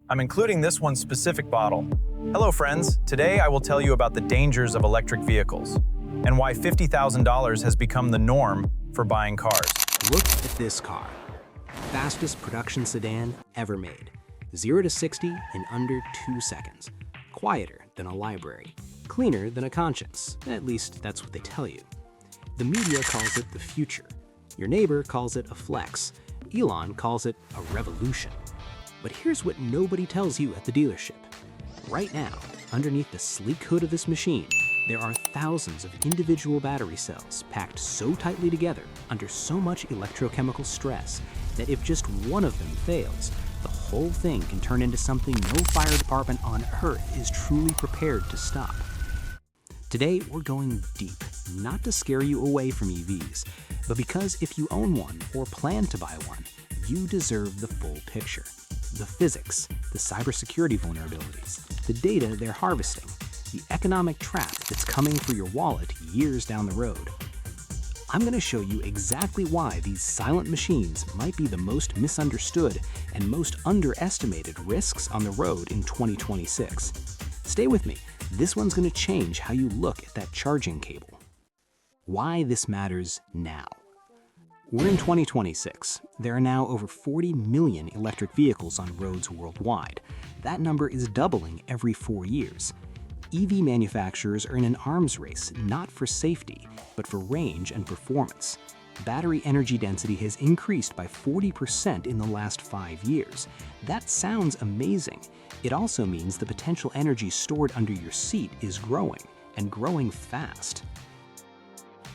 I'm including this one specific bottle. Hello friends, today I will tell you about the dangers of electric vehicles and why $50,000 has become the norm for buying cars. Look at this car. Fastest production sedan ever made. 0 to 60 in under 2 seconds. Quieter than a library. Cleaner than a conscience. At least that's what they tell you. The media calls it the future. Your neighbor calls it a flex. Elon calls it a revolution. But here's what nobody tells you at the dealership. Right now, underneath the sleek hood of this machine, there are thousands of individual battery cells packed so tightly together under so much electrochemical stress that if just one of them fails, the whole thing can turn into something no fire department on Earth is truly prepared to stop. Today, we're going deep, not to scare you away from EVs, but because if you own one or plan to buy one, you deserve the full picture. The physics, the cybersecurity vulnerabilities, the data they're harvesting, the economic trap that's coming for your wallet years down the road. I'm going to show you exactly why these silent machines might be the most misunderstood and most underestimated risks on the road in 2026. Stay with me. This one's going to change how you look at that charging cable. Why this matters now. We're in 2026. There are now over 40 million electric vehicles on roads worldwide. That number is doubling every 4 years. EV manufacturers are in an arms race, not for safety, but for range and performance. Battery energy density has increased by 40% in the last 5 years. That sounds amazing. It also means the potential energy stored under your seat is growing, and growing fast.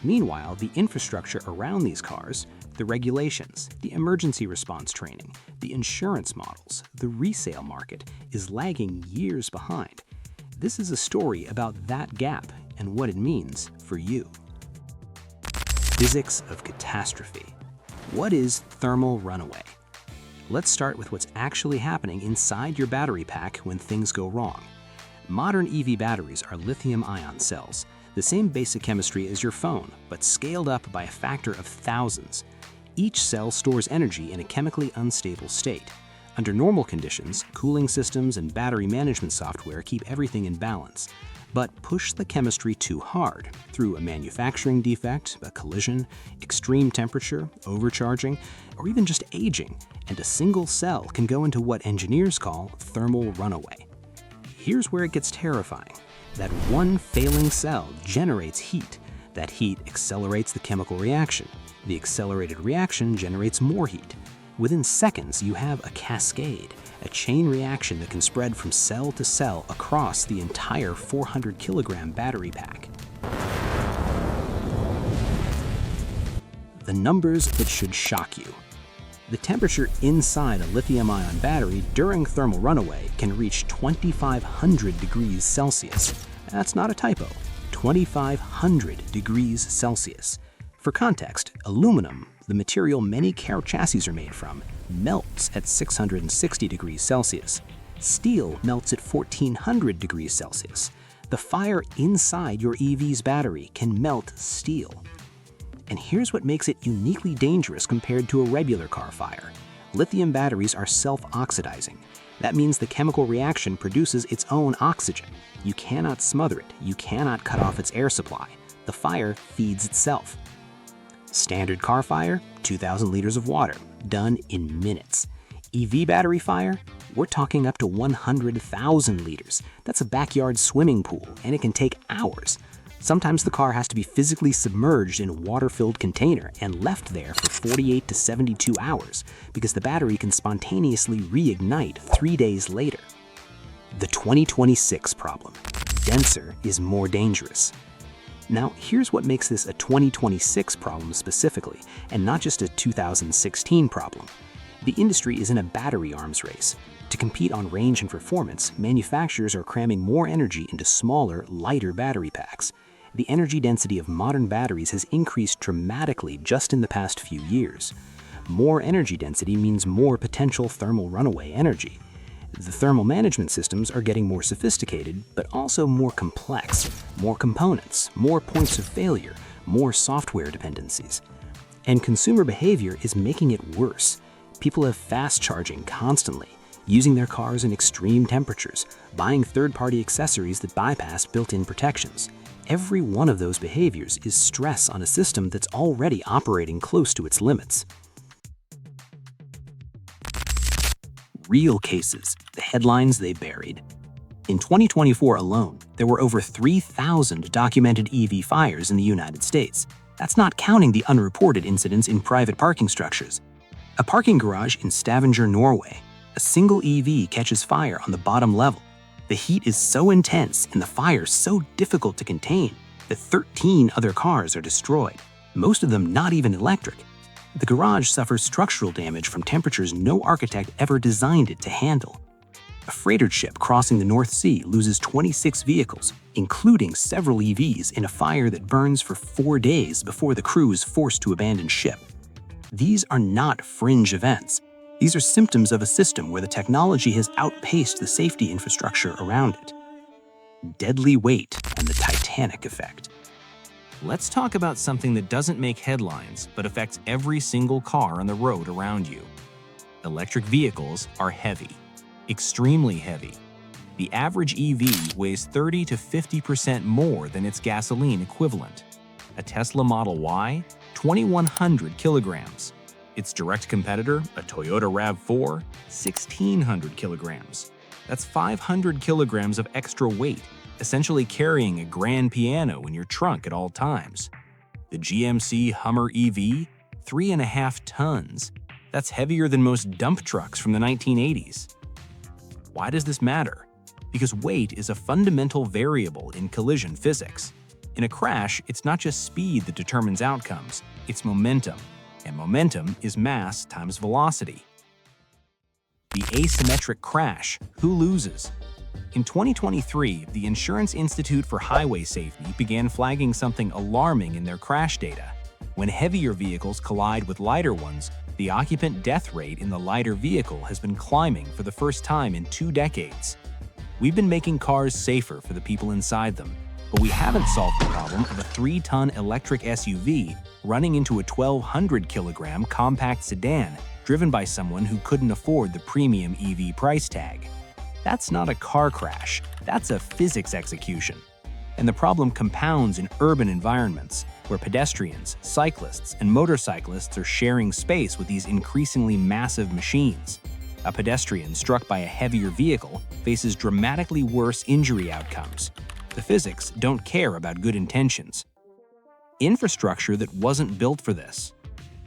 Meanwhile, the infrastructure around these cars, the regulations, the emergency response training, the insurance models, the resale market is lagging years behind. This is a story about that gap and what it means for you. Physics of catastrophe. What is thermal runaway? Let's start with what's actually happening inside your battery pack when things go wrong. Modern EV batteries are lithium-ion cells, the same basic chemistry as your phone, but scaled up by a factor of thousands. Each cell stores energy in a chemically unstable state. Under normal conditions, cooling systems and battery management software keep everything in balance. But push the chemistry too hard, through a manufacturing defect, a collision, extreme temperature, overcharging, or even just aging, and a single cell can go into what engineers call thermal runaway. Here's where it gets terrifying. That one failing cell generates heat. That heat accelerates the chemical reaction. The accelerated reaction generates more heat. Within seconds, you have a cascade, a chain reaction that can spread from cell to cell across the entire 400-kilogram battery pack. The numbers that should shock you. The temperature inside a lithium-ion battery during thermal runaway can reach 2,500 degrees Celsius. That's not a typo. 2,500 degrees Celsius. For context, aluminum, the material many car chassis are made from, melts at 660 degrees Celsius. Steel melts at 1,400 degrees Celsius. The fire inside your EV's battery can melt steel. And here's what makes it uniquely dangerous compared to a regular car fire. Lithium batteries are self-oxidizing. That means the chemical reaction produces its own oxygen. You cannot smother it. You cannot cut off its air supply. The fire feeds itself. Standard car fire, 2,000 liters of water, done in minutes. EV battery fire, we're talking up to 100,000 liters. That's a backyard swimming pool, and it can take hours. Sometimes the car has to be physically submerged in a water-filled container and left there for 48 to 72 hours because the battery can spontaneously reignite 3 days later. The 2026 problem. Denser is more dangerous. Now, here's what makes this a 2026 problem specifically, and not just a 2016 problem. The industry is in a battery arms race. To compete on range and performance, manufacturers are cramming more energy into smaller, lighter battery packs. The energy density of modern batteries has increased dramatically just in the past few years. More energy density means more potential thermal runaway energy. The thermal management systems are getting more sophisticated, but also more complex. More components, more points of failure, more software dependencies. And consumer behavior is making it worse. People have fast charging constantly. using their cars in extreme temperatures, buying third-party accessories that bypass built-in protections. Every one of those behaviors is stress on a system that's already operating close to its limits. Real cases, the headlines they buried. In 2024 alone, there were over 3,000 documented EV fires in the United States. That's not counting the unreported incidents in private parking structures. A parking garage in Stavanger, Norway. A single EV catches fire on the bottom level. The heat is so intense and the fire so difficult to contain that 13 other cars are destroyed, most of them not even electric. The garage suffers structural damage from temperatures no architect ever designed it to handle. A freighter ship crossing the North Sea loses 26 vehicles, including several EVs, in a fire that burns for 4 days before the crew is forced to abandon ship. These are not fringe events. These are symptoms of a system where the technology has outpaced the safety infrastructure around it. Deadly weight and the Titanic effect. Let's talk about something that doesn't make headlines but affects every single car on the road around you. Electric vehicles are heavy, extremely heavy. The average EV weighs 30 to 50% more than its gasoline equivalent. A Tesla Model Y, 2,100 kilograms. Its direct competitor, a Toyota RAV4, 1,600 kilograms. That's 500 kilograms of extra weight, essentially carrying a grand piano in your trunk at all times. The GMC Hummer EV, 3.5 tons. That's heavier than most dump trucks from the 1980s. Why does this matter? Because weight is a fundamental variable in collision physics. In a crash, it's not just speed that determines outcomes, it's momentum. And momentum is mass times velocity. The asymmetric crash, who loses? In 2023, the Insurance Institute for Highway Safety began flagging something alarming in their crash data. When heavier vehicles collide with lighter ones, the occupant death rate in the lighter vehicle has been climbing for the first time in 2 decades. We've been making cars safer for the people inside them, but we haven't solved the problem of a 3-ton electric SUV running into a 1,200-kilogram compact sedan driven by someone who couldn't afford the premium EV price tag. That's not a car crash, that's a physics execution. And the problem compounds in urban environments, where pedestrians, cyclists, and motorcyclists are sharing space with these increasingly massive machines. A pedestrian struck by a heavier vehicle faces dramatically worse injury outcomes. The physics don't care about good intentions. Infrastructure that wasn't built for this.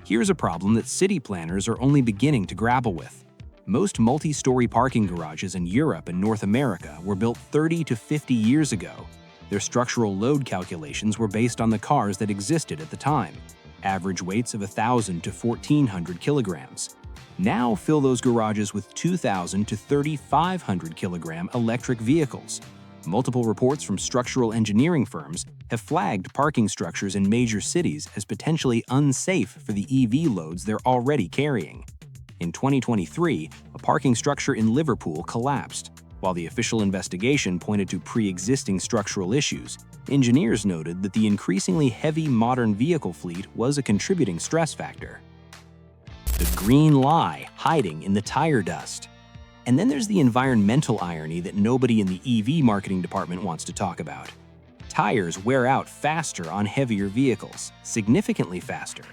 Here's a problem that city planners are only beginning to grapple with. Most multi-story parking garages in Europe and North America were built 30 to 50 years ago. Their structural load calculations were based on the cars that existed at the time, average weights of 1,000 to 1,400 kilograms. Now fill those garages with 2,000 to 3,500 kilogram electric vehicles. Multiple reports from structural engineering firms have flagged parking structures in major cities as potentially unsafe for the EV loads they're already carrying. In 2023, a parking structure in Liverpool collapsed. While the official investigation pointed to pre-existing structural issues, engineers noted that the increasingly heavy modern vehicle fleet was a contributing stress factor. The green lie hiding in the tire dust. And then there's the environmental irony that nobody in the EV marketing department wants to talk about. Tires wear out faster on heavier vehicles, significantly faster.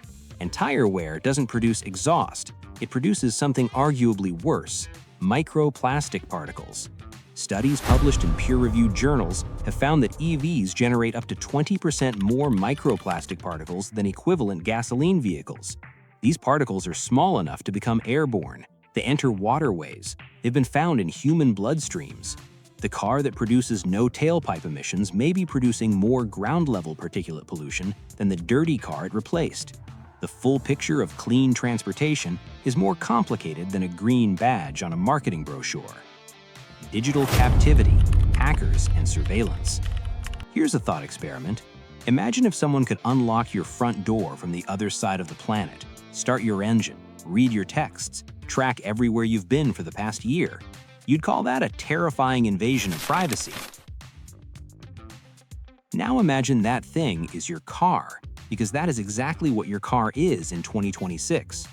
And tire wear doesn't produce exhaust, it produces something arguably worse: microplastic particles. Studies published in peer-reviewed journals have found that EVs generate up to 20% more microplastic particles than equivalent gasoline vehicles. These particles are small enough to become airborne. They enter waterways. They've been found in human bloodstreams. The car that produces no tailpipe emissions may be producing more ground-level particulate pollution than the dirty car it replaced. The full picture of clean transportation is more complicated than a green badge on a marketing brochure. Digital captivity, hackers, and surveillance. Here's a thought experiment. Imagine if someone could unlock your front door from the other side of the planet, start your engine, read your texts, track everywhere you've been for the past year. You'd call that a terrifying invasion of privacy. Now imagine that thing is your car, because that is exactly what your car is in 2026.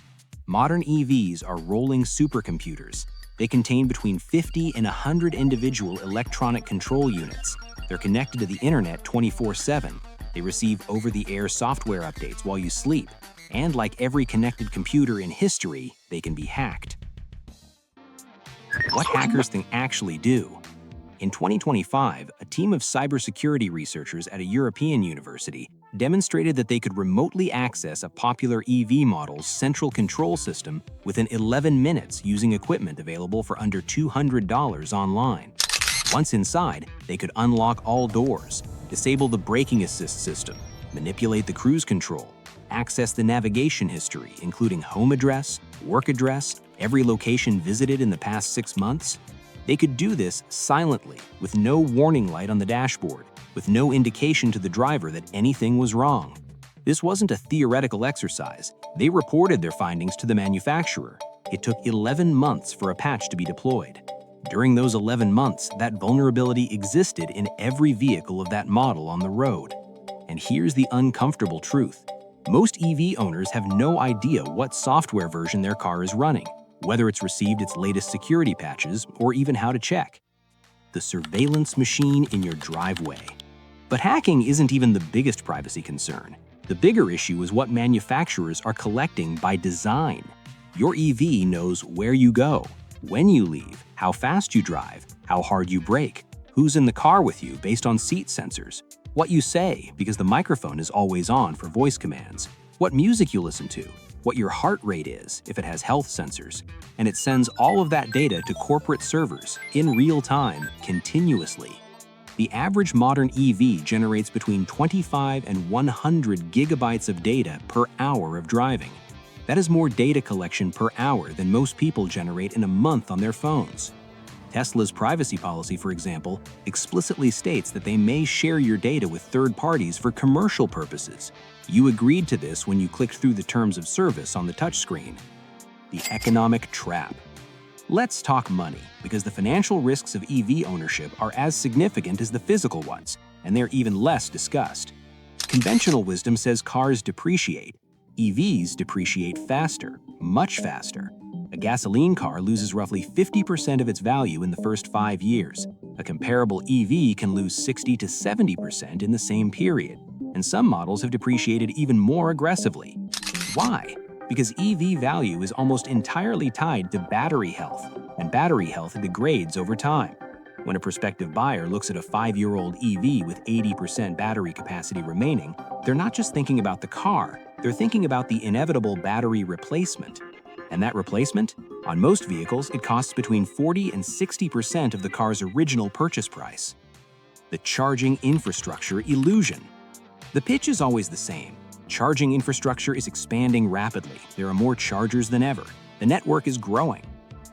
Modern EVs are rolling supercomputers. They contain between 50 and 100 individual electronic control units. They're connected to the internet 24/7. They receive over-the-air software updates while you sleep. And like every connected computer in history, they can be hacked. What hackers can actually do? In 2025, a team of cybersecurity researchers at a European university demonstrated that they could remotely access a popular EV model's central control system within 11 minutes using equipment available for under $200 online. Once inside, they could unlock all doors, disable the braking assist system, manipulate the cruise control, access the navigation history, including home address, work address, every location visited in the past 6 months. They could do this silently, with no warning light on the dashboard, with no indication to the driver that anything was wrong. This wasn't a theoretical exercise. They reported their findings to the manufacturer. It took 11 months for a patch to be deployed. During those 11 months, that vulnerability existed in every vehicle of that model on the road. And here's the uncomfortable truth. Most EV owners have no idea what software version their car is running, whether it's received its latest security patches, or even how to check. The surveillance machine in your driveway. But hacking isn't even the biggest privacy concern. The bigger issue is what manufacturers are collecting by design. Your EV knows where you go, when you leave, how fast you drive, how hard you brake, who's in the car with you based on seat sensors, what you say because the microphone is always on for voice commands, what music you listen to, what your heart rate is if it has health sensors, and it sends all of that data to corporate servers in real time, continuously. The average modern EV generates between 25 and 100 gigabytes of data per hour of driving. That is more data collection per hour than most people generate in a month on their phones. Tesla's privacy policy, for example, explicitly states that they may share your data with third parties for commercial purposes. You agreed to this when you clicked through the terms of service on the touchscreen. The economic trap. Let's talk money, because the financial risks of EV ownership are as significant as the physical ones, and they're even less discussed. Conventional wisdom says cars depreciate. EVs depreciate faster, much faster. A gasoline car loses roughly 50% of its value in the first 5 years. A comparable EV can lose 60 to 70% in the same period, and some models have depreciated even more aggressively. Why? Because EV value is almost entirely tied to battery health, and battery health degrades over time. When a prospective buyer looks at a 5-year-old EV with 80% battery capacity remaining, they're not just thinking about the car, they're thinking about the inevitable battery replacement. And that replacement? On most vehicles, it costs between 40 and 60% of the car's original purchase price. The charging infrastructure illusion. The pitch is always the same. Charging infrastructure is expanding rapidly. There are more chargers than ever. The network is growing.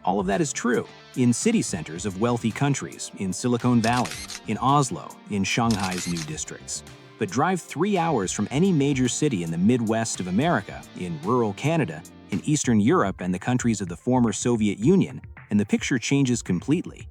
All of that is true in city centers of wealthy countries, in Silicon Valley, in Oslo, in Shanghai's new districts. But drive 3 hours from any major city in the Midwest of America, in rural Canada, in Eastern Europe and the countries of the former Soviet Union, and the picture changes completely.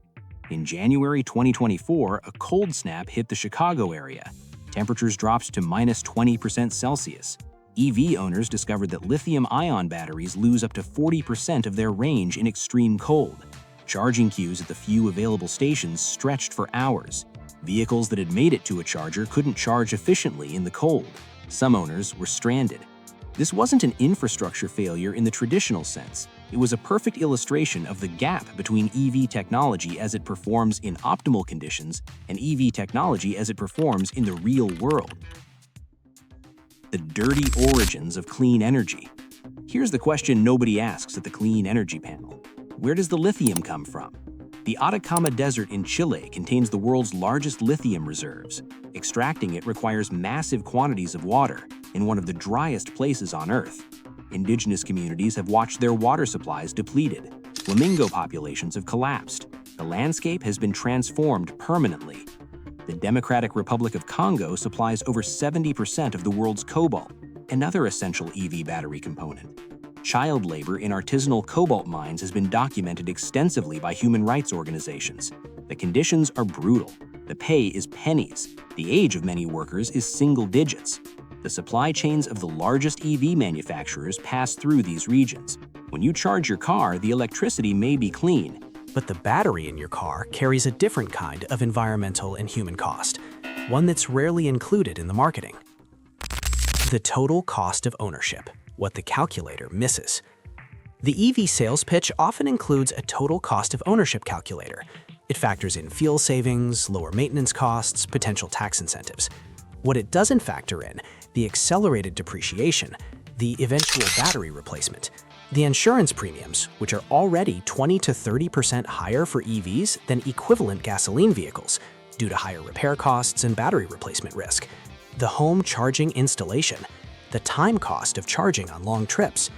In January 2024, a cold snap hit the Chicago area. Temperatures dropped to minus 20% Celsius. EV owners discovered that lithium-ion batteries lose up to 40% of their range in extreme cold. Charging queues at the few available stations stretched for hours. Vehicles that had made it to a charger couldn't charge efficiently in the cold. Some owners were stranded. This wasn't an infrastructure failure in the traditional sense. It was a perfect illustration of the gap between EV technology as it performs in optimal conditions and EV technology as it performs in the real world. The dirty origins of clean energy. Here's the question nobody asks at the Clean Energy Panel. Where does the lithium come from? The Atacama Desert in Chile contains the world's largest lithium reserves. Extracting it requires massive quantities of water in one of the driest places on Earth. Indigenous communities have watched their water supplies depleted. Flamingo populations have collapsed. The landscape has been transformed permanently. The Democratic Republic of Congo supplies over 70% of the world's cobalt, another essential EV battery component. Child labor in artisanal cobalt mines has been documented extensively by human rights organizations. The conditions are brutal. The pay is pennies. The age of many workers is single digits. The supply chains of the largest EV manufacturers pass through these regions. When you charge your car, the electricity may be clean, But the battery in your car carries a different kind of environmental and human cost, one that's rarely included in the marketing. The total cost of ownership, what the calculator misses. The EV sales pitch often includes a total cost of ownership calculator. It factors in fuel savings, lower maintenance costs, potential tax incentives. What it doesn't factor in, the accelerated depreciation, the eventual battery replacement, the insurance premiums, which are already 20 to 30% higher for EVs than equivalent gasoline vehicles due to higher repair costs and battery replacement risk, the home charging installation, the time cost of charging on long trips.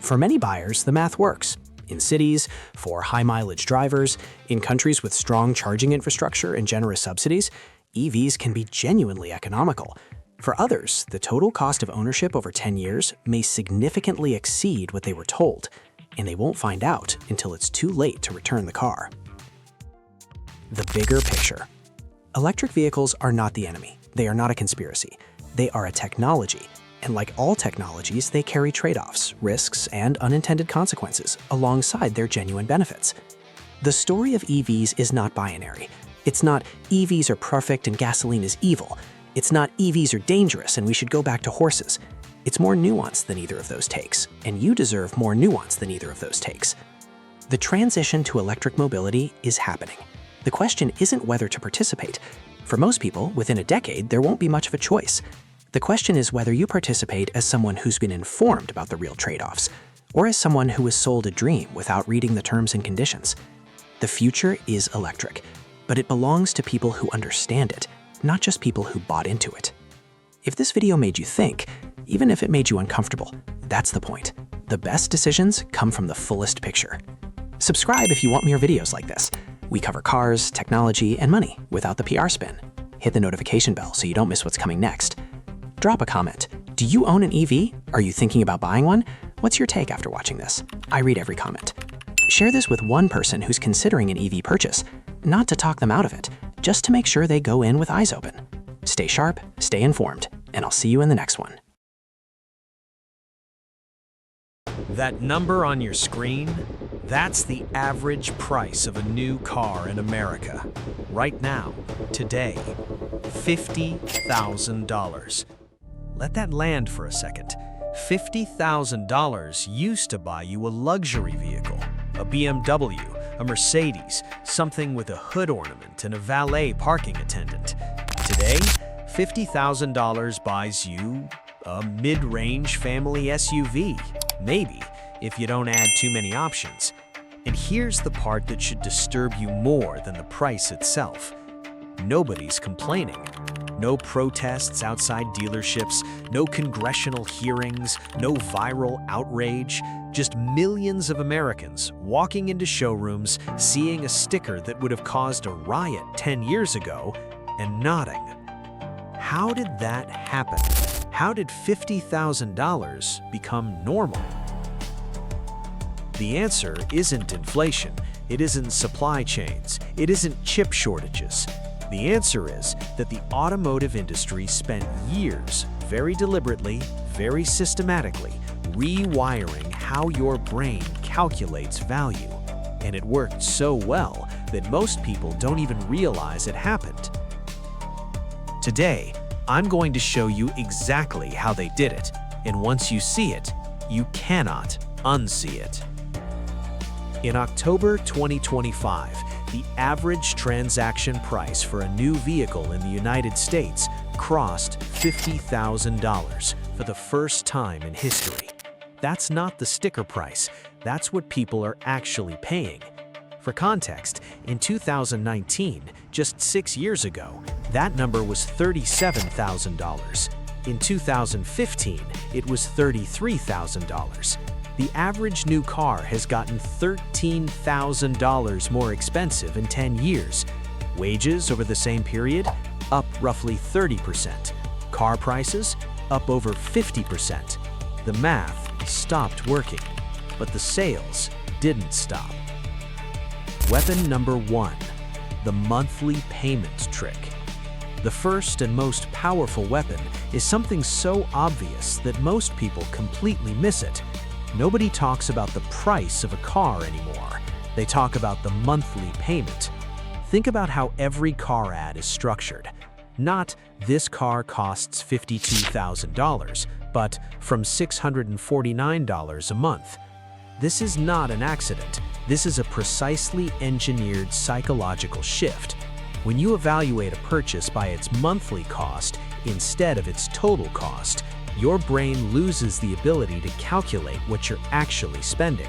For many buyers, the math works. In cities, for high-mileage drivers, in countries with strong charging infrastructure and generous subsidies, EVs can be genuinely economical. For others, the total cost of ownership over 10 years may significantly exceed what they were told, and they won't find out until it's too late to return the car. The bigger picture. Electric vehicles are not the enemy. They are not a conspiracy. They are a technology. And like all technologies, they carry trade-offs, risks, and unintended consequences alongside their genuine benefits. The story of EVs is not binary. It's not EVs are perfect and gasoline is evil. It's not EVs are dangerous and we should go back to horses. It's more nuanced than either of those takes, and you deserve more nuance than either of those takes. The transition to electric mobility is happening. The question isn't whether to participate. For most people, within a decade, there won't be much of a choice. The question is whether you participate as someone who's been informed about the real trade-offs, or as someone who was sold a dream without reading the terms and conditions. The future is electric, but it belongs to people who understand it, not just people who bought into it. If this video made you think, even if it made you uncomfortable, that's the point. The best decisions come from the fullest picture. Subscribe if you want more videos like this. We cover cars, technology, and money without the PR spin. Hit the notification bell so you don't miss what's coming next. Drop a comment. Do you own an EV? Are you thinking about buying one? What's your take after watching this? I read every comment. Share this with one person who's considering an EV purchase, not to talk them out of it, just to make sure they go in with eyes open. Stay sharp, stay informed, and I'll see you in the next one. That number on your screen, that's the average price of a new car in America. Right now, today, $50,000. Let that land for a second. $50,000 used to buy you a luxury vehicle, a BMW, a Mercedes, something with a hood ornament and a valet parking attendant. Today, $50,000 buys you a mid-range family SUV, maybe, if you don't add too many options. And here's the part that should disturb you more than the price itself. Nobody's complaining. No protests outside dealerships, no congressional hearings, no viral outrage, just millions of Americans walking into showrooms, seeing a sticker that would have caused a riot 10 years ago, and nodding. How did that happen? How did $50,000 become normal? The answer isn't inflation, it isn't supply chains, it isn't chip shortages. The answer is that the automotive industry spent years, very deliberately, very systematically, rewiring how your brain calculates value. And it worked so well that most people don't even realize it happened. Today, I'm going to show you exactly how they did it, and once you see it, you cannot unsee it. In October 2025, the average transaction price for a new vehicle in the United States crossed $50,000 for the first time in history. That's not the sticker price, that's what people are actually paying. For context, in 2019, just 6 years ago, that number was $37,000. In 2015, it was $33,000. The average new car has gotten $13,000 more expensive in 10 years. Wages over the same period, up roughly 30%. Car prices, up over 50%. The math stopped working, but the sales didn't stop. Weapon number 1, the monthly payment trick. The first and most powerful weapon is something so obvious that most people completely miss it. Nobody talks about the price of a car anymore. They talk about the monthly payment. Think about how every car ad is structured. Not, "This car costs $52,000, but from $649 a month." This is not an accident. This is a precisely engineered psychological shift. When you evaluate a purchase by its monthly cost instead of its total cost, your brain loses the ability to calculate what you're actually spending.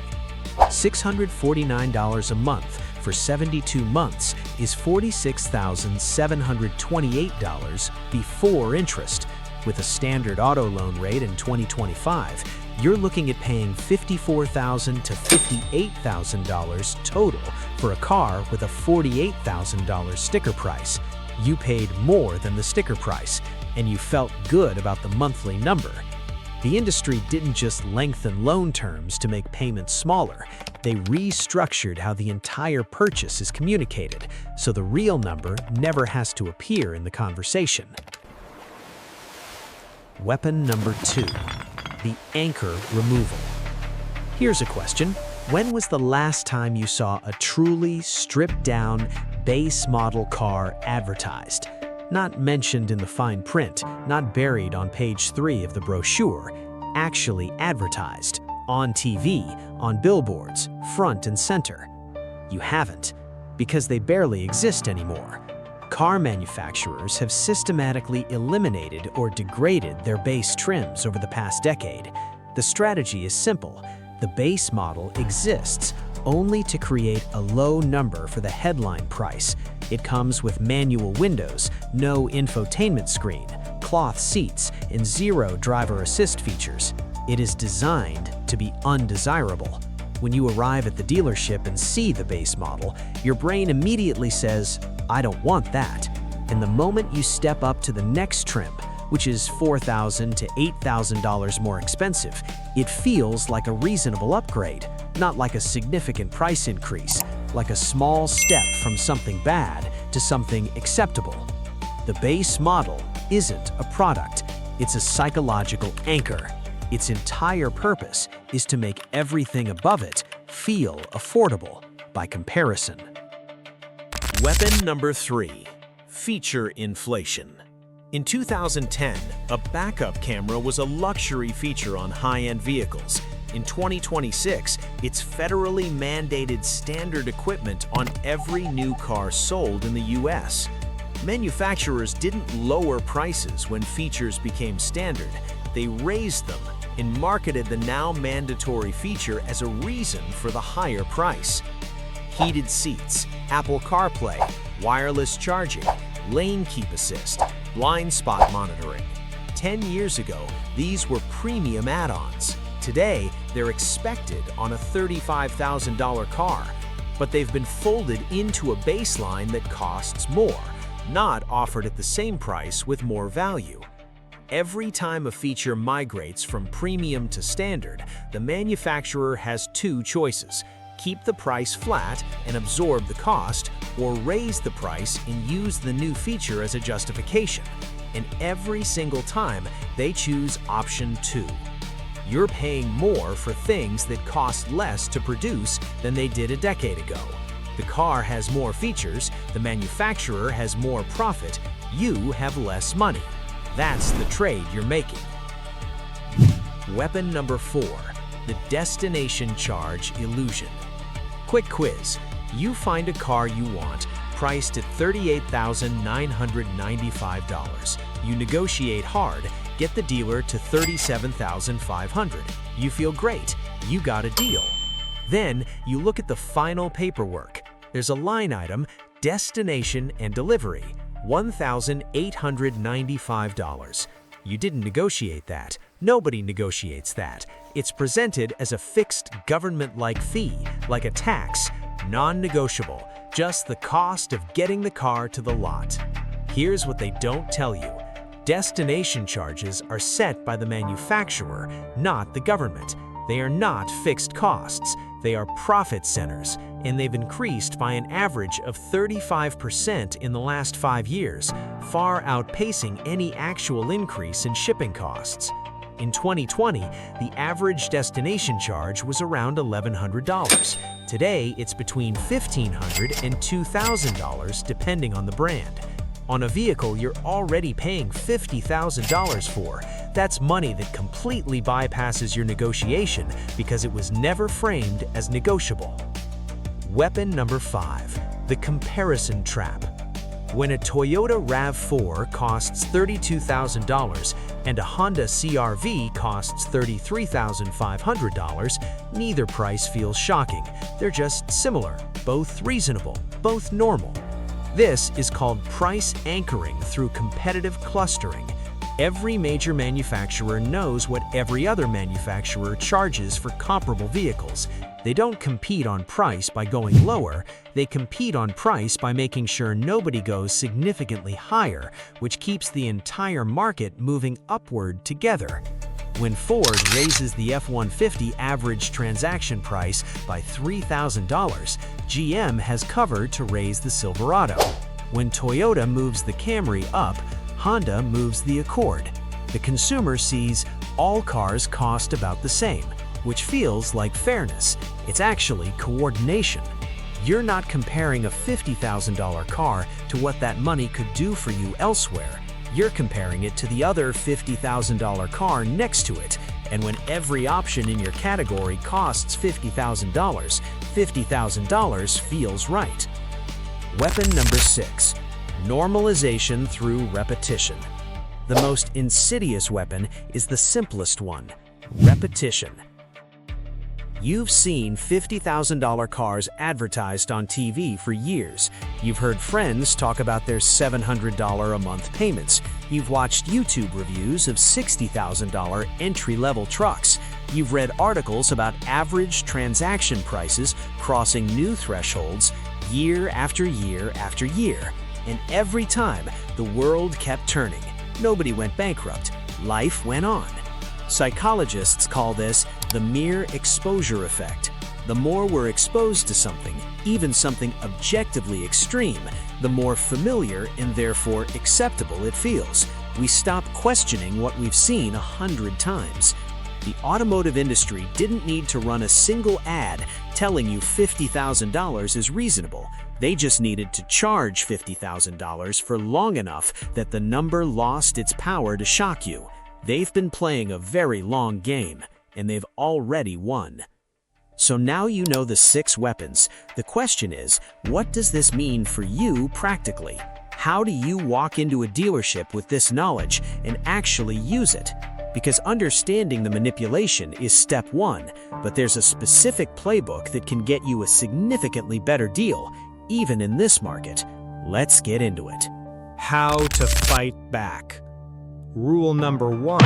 $649 a month for 72 months is $46,728 before interest. With a standard auto loan rate in 2025, you're looking at paying $54,000 to $58,000 total for a car with a $48,000 sticker price. You paid more than the sticker price, and you felt good about the monthly number. The industry didn't just lengthen loan terms to make payments smaller. They restructured how the entire purchase is communicated, so the real number never has to appear in the conversation. Weapon number 2, the anchor removal. Here's a question. When was the last time you saw a truly stripped-down, base model car advertised? Not mentioned in the fine print, not buried on page 3 of the brochure, actually advertised, on TV, on billboards, front and center. You haven't, because they barely exist anymore. Car manufacturers have systematically eliminated or degraded their base trims over the past decade. The strategy is simple. The base model exists only to create a low number for the headline price. It comes with manual windows, no infotainment screen, cloth seats, and 0 driver assist features. It is designed to be undesirable. When you arrive at the dealership and see the base model, your brain immediately says, "I don't want that." And the moment you step up to the next trim, which is $4,000 to $8,000 more expensive, it feels like a reasonable upgrade, not like a significant price increase, like a small step from something bad to something acceptable. The base model isn't a product, it's a psychological anchor. Its entire purpose is to make everything above it feel affordable by comparison. Weapon number 3, feature inflation. In 2010, a backup camera was a luxury feature on high-end vehicles. In 2026, it's federally mandated standard equipment on every new car sold in the US. Manufacturers didn't lower prices when features became standard. They raised them and marketed the now mandatory feature as a reason for the higher price. Heated seats, Apple CarPlay, wireless charging, lane keep assist, blind spot monitoring. 10 years ago, these were premium add-ons. Today, they're expected on a $35,000 car, but they've been folded into a baseline that costs more, not offered at the same price with more value. Every time a feature migrates from premium to standard, the manufacturer has 2 choices: keep the price flat and absorb the cost, or raise the price and use the new feature as a justification. And every single time, they choose option 2. You're paying more for things that cost less to produce than they did a decade ago. The car has more features, the manufacturer has more profit, you have less money. That's the trade you're making. Weapon number 4, the destination charge illusion. Quick quiz. You find a car you want, priced at $38,995. You negotiate hard, get the dealer to $37,500. You feel great, you got a deal. Then you look at the final paperwork. There's a line item, destination and delivery, $1,895. You didn't negotiate that. Nobody negotiates that. It's presented as a fixed government-like fee, like a tax, non-negotiable, just the cost of getting the car to the lot. Here's what they don't tell you. Destination charges are set by the manufacturer, not the government. They are not fixed costs. They are profit centers, and they've increased by an average of 35% in the last 5 years, far outpacing any actual increase in shipping costs. In 2020, the average destination charge was around $1,100. Today, it's between $1,500 and $2,000 depending on the brand. On a vehicle you're already paying $50,000 for, that's money that completely bypasses your negotiation because it was never framed as negotiable. Weapon number 5, the comparison trap. When a Toyota RAV4 costs $32,000 and a Honda CR-V costs $33,500, neither price feels shocking. They're just similar, both reasonable, both normal. This is called price anchoring through competitive clustering. Every major manufacturer knows what every other manufacturer charges for comparable vehicles. They don't compete on price by going lower, they compete on price by making sure nobody goes significantly higher, which keeps the entire market moving upward together. When Ford raises the F-150 average transaction price by $3,000, GM has cover to raise the Silverado. When Toyota moves the Camry up, Honda moves the Accord. The consumer sees all cars cost about the same, which feels like fairness. It's actually coordination. You're not comparing a $50,000 car to what that money could do for you elsewhere. You're comparing it to the other $50,000 car next to it, and when every option in your category costs $50,000, $50,000 feels right. Weapon number 6, normalization through repetition. The most insidious weapon is the simplest one, repetition. You've seen $50,000 cars advertised on TV for years. You've heard friends talk about their $700 a month payments. You've watched YouTube reviews of $60,000 entry-level trucks. You've read articles about average transaction prices crossing new thresholds year after year after year. And every time, the world kept turning. Nobody went bankrupt. Life went on. Psychologists call this the mere exposure effect. The more we're exposed to something, even something objectively extreme, the more familiar and therefore acceptable it feels. We stop questioning what we've seen 100 times. The automotive industry didn't need to run a single ad telling you $50,000 is reasonable. They just needed to charge $50,000 for long enough that the number lost its power to shock you. They've been playing a very long game, and they've already won. So now you know the 6 weapons. The question is, what does this mean for you practically? How do you walk into a dealership with this knowledge and actually use it? Because understanding the manipulation is step 1, but there's a specific playbook that can get you a significantly better deal, even in this market. Let's get into it. How to fight back. Rule number 1,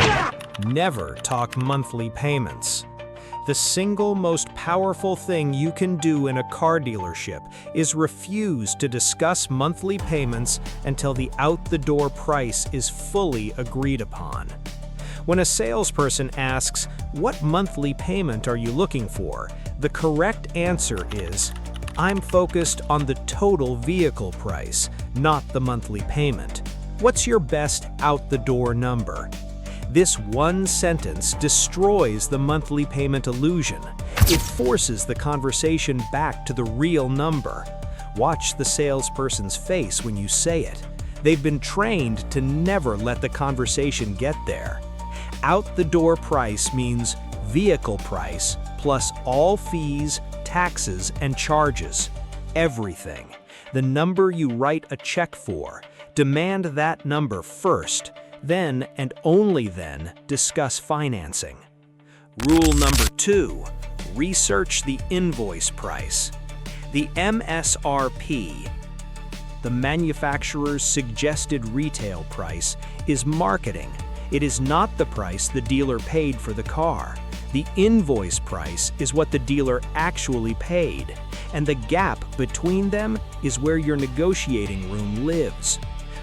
never talk monthly payments. The single most powerful thing you can do in a car dealership is refuse to discuss monthly payments until the out-the-door price is fully agreed upon. When a salesperson asks, "What monthly payment are you looking for?" the correct answer is, "I'm focused on the total vehicle price, not the monthly payment. What's your best out-the-door number?" This one sentence destroys the monthly payment illusion. It forces the conversation back to the real number. Watch the salesperson's face when you say it. They've been trained to never let the conversation get there. Out-the-door price means vehicle price plus all fees, taxes, and charges. Everything. The number you write a check for. Demand that number first, then and only then discuss financing. Rule number 2, research the invoice price. The MSRP, the manufacturer's suggested retail price, is marketing. It is not the price the dealer paid for the car. The invoice price is what the dealer actually paid, and the gap between them is where your negotiating room lives.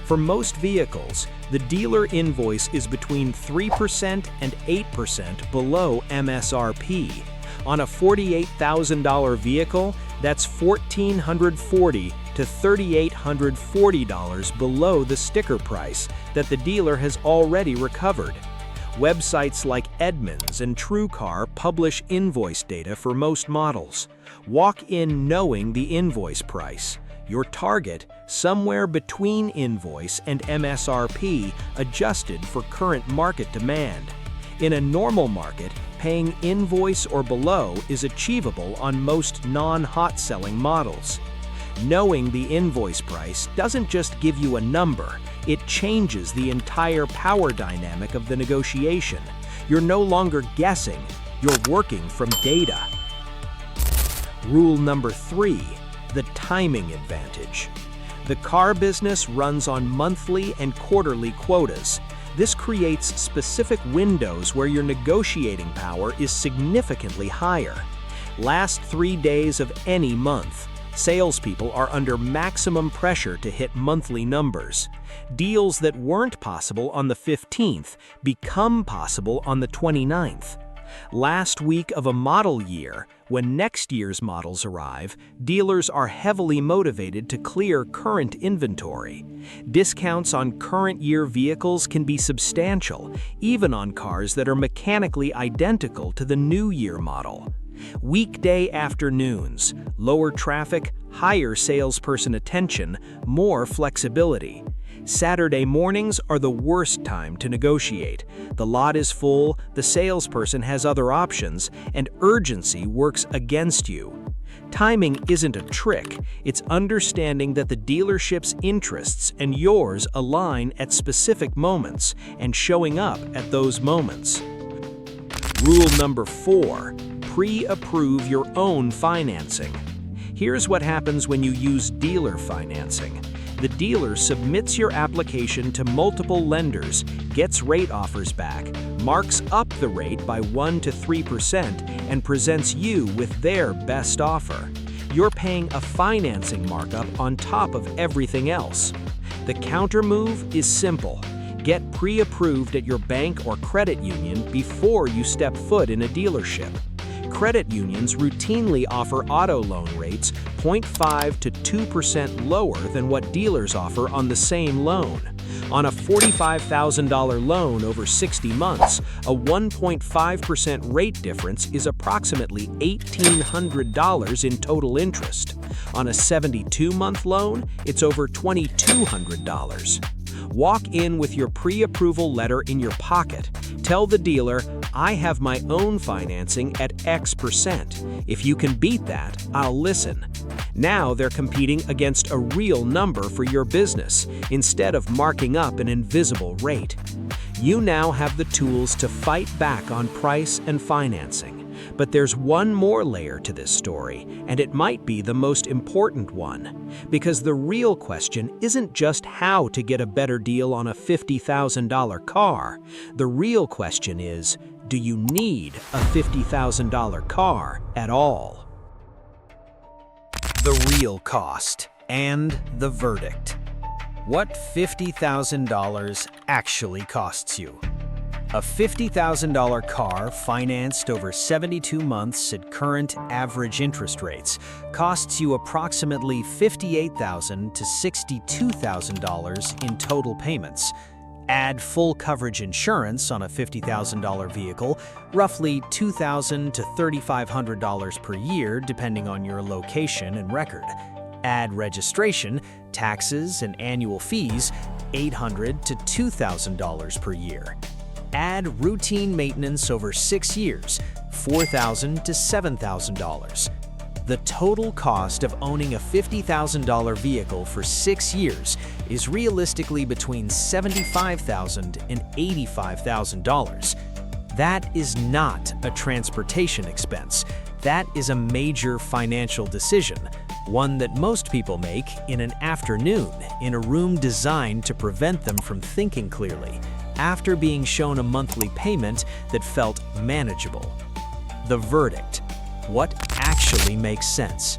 For most vehicles, the dealer invoice is between 3% and 8% below MSRP. On a $48,000 vehicle, that's $1,440 to $3,840 below the sticker price that the dealer has already recovered. Websites like Edmunds and TrueCar publish invoice data for most models. Walk in knowing the invoice price. Your target, somewhere between invoice and MSRP, adjusted for current market demand. In a normal market, paying invoice or below is achievable on most non-hot-selling models. Knowing the invoice price doesn't just give you a number, it changes the entire power dynamic of the negotiation. You're no longer guessing, you're working from data. Rule number 3, the timing advantage. The car business runs on monthly and quarterly quotas. This creates specific windows where your negotiating power is significantly higher. Last 3 days of any month, salespeople are under maximum pressure to hit monthly numbers. Deals that weren't possible on the 15th become possible on the 29th. Last week of a model year, when next year's models arrive, dealers are heavily motivated to clear current inventory. Discounts on current year vehicles can be substantial, even on cars that are mechanically identical to the new year model. Weekday afternoons, lower traffic, higher salesperson attention, more flexibility. Saturday mornings are the worst time to negotiate. The lot is full, the salesperson has other options, and urgency works against you. Timing isn't a trick, it's understanding that the dealership's interests and yours align at specific moments and showing up at those moments. Rule number 4, pre-approve your own financing. Here's what happens when you use dealer financing. The dealer submits your application to multiple lenders, gets rate offers back, marks up the rate by 1 to 3%, and presents you with their best offer. You're paying a financing markup on top of everything else. The counter move is simple. Get pre-approved at your bank or credit union before you step foot in a dealership. Credit unions routinely offer auto loan rates 0.5 to 2% lower than what dealers offer on the same loan. On a $45,000 loan over 60 months, a 1.5% rate difference is approximately $1,800 in total interest. On a 72-month loan, it's over $2,200. Walk in with your pre-approval letter in your pocket. Tell the dealer, I have my own financing at X%. If you can beat that, I'll listen. Now they're competing against a real number for your business, instead of marking up an invisible rate. You now have the tools to fight back on price and financing. But there's one more layer to this story, and it might be the most important one. Because the real question isn't just how to get a better deal on a $50,000 car. The real question is, do you need a $50,000 car at all? The real cost and the verdict. What $50,000 actually costs you. A $50,000 car financed over 72 months at current average interest rates costs you approximately $58,000 to $62,000 in total payments. Add full coverage insurance on a $50,000 vehicle, roughly $2,000 to $3,500 per year depending on your location and record. Add registration, taxes, and annual fees, $800 to $2,000 per year. Add routine maintenance over 6 years, $4,000 to $7,000. The total cost of owning a $50,000 vehicle for 6 years is realistically between $75,000 and $85,000. That is not a transportation expense. That is a major financial decision, one that most people make in an afternoon in a room designed to prevent them from thinking clearly, after being shown a monthly payment that felt manageable. The verdict. What actually makes sense?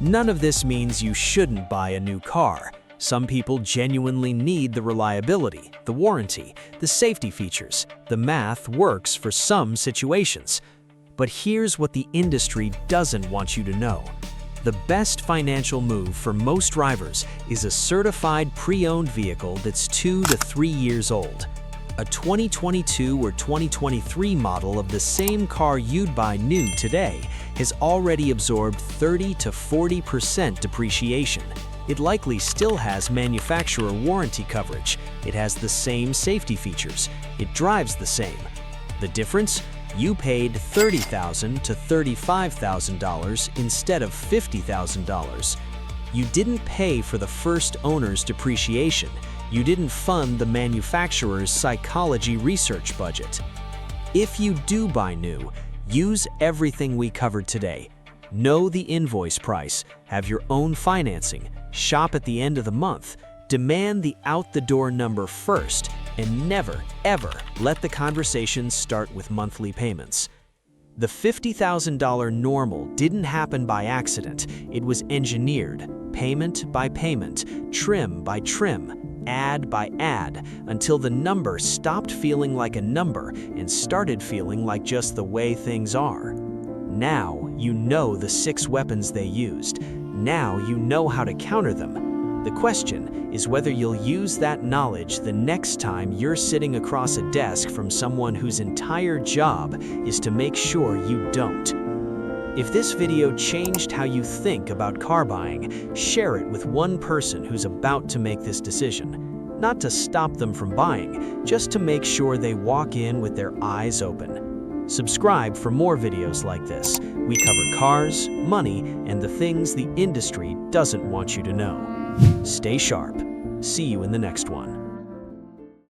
None of this means you shouldn't buy a new car. Some people genuinely need the reliability, the warranty, the safety features. The math works for some situations. But here's what the industry doesn't want you to know. The best financial move for most drivers is a certified pre-owned vehicle that's 2 to 3 years old. A 2022 or 2023 model of the same car you'd buy new today has already absorbed 30 to 40% depreciation. It likely still has manufacturer warranty coverage. It has the same safety features. It drives the same. The difference? You paid $30,000 to $35,000 instead of $50,000. You didn't pay for the first owner's depreciation. You didn't fund the manufacturer's psychology research budget. If you do buy new, use everything we covered today. Know the invoice price, have your own financing, shop at the end of the month, demand the out-the-door number first, and never, ever let the conversation start with monthly payments. The $50,000 normal didn't happen by accident. It was engineered, payment by payment, trim by trim, ad by ad, until the number stopped feeling like a number and started feeling like just the way things are. Now you know the 6 weapons they used. Now you know how to counter them. The question is whether you'll use that knowledge the next time you're sitting across a desk from someone whose entire job is to make sure you don't. If this video changed how you think about car buying, share it with one person who's about to make this decision. Not to stop them from buying, just to make sure they walk in with their eyes open. Subscribe for more videos like this. We cover cars, money, and the things the industry doesn't want you to know. Stay sharp. See you in the next one.